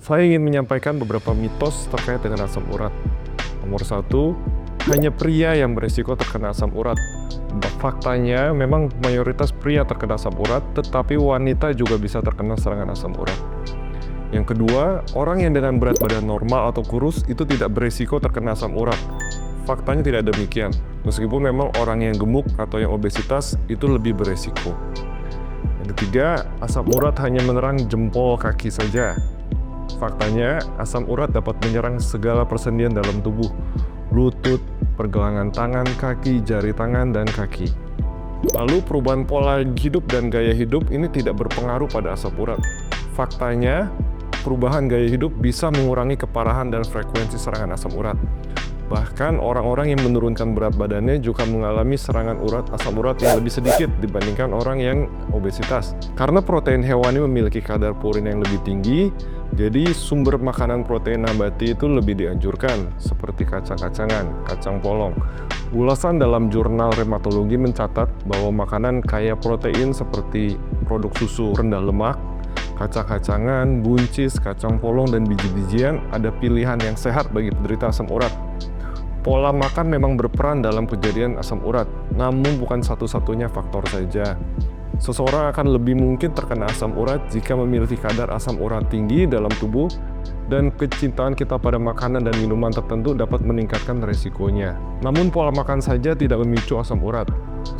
Saya ingin menyampaikan beberapa mitos terkait dengan asam urat. Nomor 1, hanya pria yang berisiko terkena asam urat. Faktanya, memang mayoritas pria terkena asam urat, tetapi wanita juga bisa terkena serangan asam urat. Yang kedua, orang yang dengan berat badan normal atau kurus itu tidak berisiko terkena asam urat. Faktanya tidak demikian, meskipun memang orang yang gemuk atau yang obesitas itu lebih berisiko. Yang ketiga, asam urat hanya menyerang jempol kaki saja. Faktanya, asam urat dapat menyerang segala persendian dalam tubuh, lutut, pergelangan tangan, kaki, jari tangan, dan kaki. Lalu perubahan pola hidup dan gaya hidup ini tidak berpengaruh pada asam urat. Faktanya, perubahan gaya hidup bisa mengurangi keparahan dan frekuensi serangan asam urat. Bahkan orang-orang yang menurunkan berat badannya juga mengalami serangan asam urat yang lebih sedikit dibandingkan orang yang obesitas. Karena protein hewani memiliki kadar purin yang lebih tinggi, jadi sumber makanan protein nabati itu lebih dianjurkan, seperti kacang-kacangan, kacang polong. Ulasan dalam jurnal reumatologi mencatat bahwa makanan kaya protein seperti produk susu rendah lemak, kacang-kacangan, buncis, kacang polong, dan biji-bijian ada pilihan yang sehat bagi penderita asam urat. Pola makan memang berperan dalam kejadian asam urat, namun bukan satu-satunya faktor saja. Seseorang akan lebih mungkin terkena asam urat jika memiliki kadar asam urat tinggi dalam tubuh, dan kecintaan kita pada makanan dan minuman tertentu dapat meningkatkan resikonya. Namun pola makan saja tidak memicu asam urat.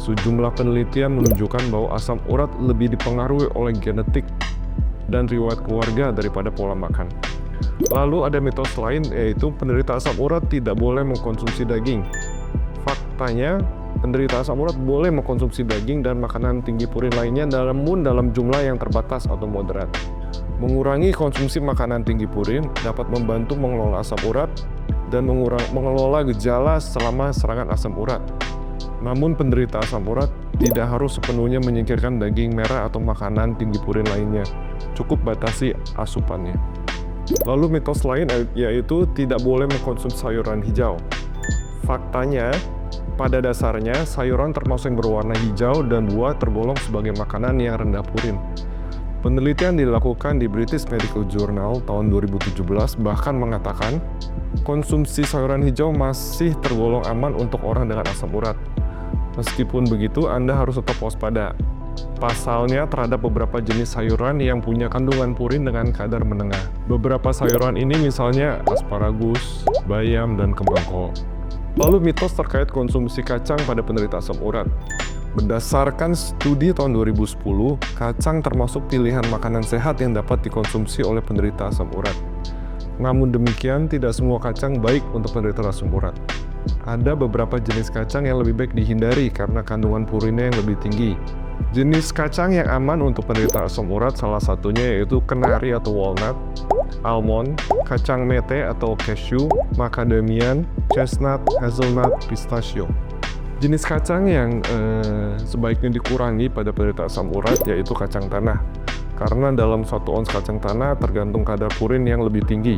Sejumlah penelitian menunjukkan bahwa asam urat lebih dipengaruhi oleh genetik dan riwayat keluarga daripada pola makan. Lalu ada mitos lain, yaitu penderita asam urat tidak boleh mengkonsumsi daging. Faktanya, penderita asam urat boleh mengkonsumsi daging dan makanan tinggi purin lainnya namun dalam jumlah yang terbatas atau moderat. Mengurangi konsumsi makanan tinggi purin dapat membantu mengelola asam urat dan mengelola gejala selama serangan asam urat. Namun penderita asam urat tidak harus sepenuhnya menyingkirkan daging merah atau makanan tinggi purin lainnya. Cukup batasi asupannya. Lalu mitos lain yaitu tidak boleh mengkonsumsi sayuran hijau. Faktanya, pada dasarnya sayuran termasuk yang berwarna hijau dan buah tergolong sebagai makanan yang rendah purin. Penelitian dilakukan di British Medical Journal tahun 2017 bahkan mengatakan konsumsi sayuran hijau masih tergolong aman untuk orang dengan asam urat. Meskipun begitu, Anda harus tetap waspada. Pasalnya terhadap beberapa jenis sayuran yang punya kandungan purin dengan kadar menengah. Beberapa sayuran ini misalnya asparagus, bayam, dan kembang kol. Lalu mitos terkait konsumsi kacang pada penderita asam urat. Berdasarkan studi tahun 2010, kacang termasuk pilihan makanan sehat yang dapat dikonsumsi oleh penderita asam urat. Namun demikian, tidak semua kacang baik untuk penderita asam urat. Ada beberapa jenis kacang yang lebih baik dihindari karena kandungan purinnya yang lebih tinggi. Jenis kacang yang aman untuk penderita asam urat salah satunya yaitu kenari atau walnut, almond, kacang mete atau cashew, macadamian, chestnut, hazelnut, pistachio. Jenis kacang yang sebaiknya dikurangi pada penderita asam urat yaitu kacang tanah, karena dalam 1 ons kacang tanah tergantung kadar purin yang lebih tinggi.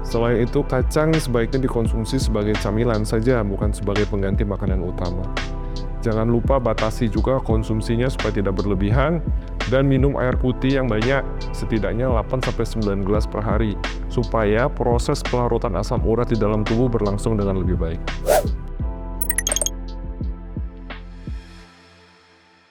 Selain itu, kacang sebaiknya dikonsumsi sebagai camilan saja, bukan sebagai pengganti makanan utama. Jangan lupa batasi juga konsumsinya supaya tidak berlebihan, dan minum air putih yang banyak, setidaknya 8-9 gelas per hari, supaya proses pelarutan asam urat di dalam tubuh berlangsung dengan lebih baik.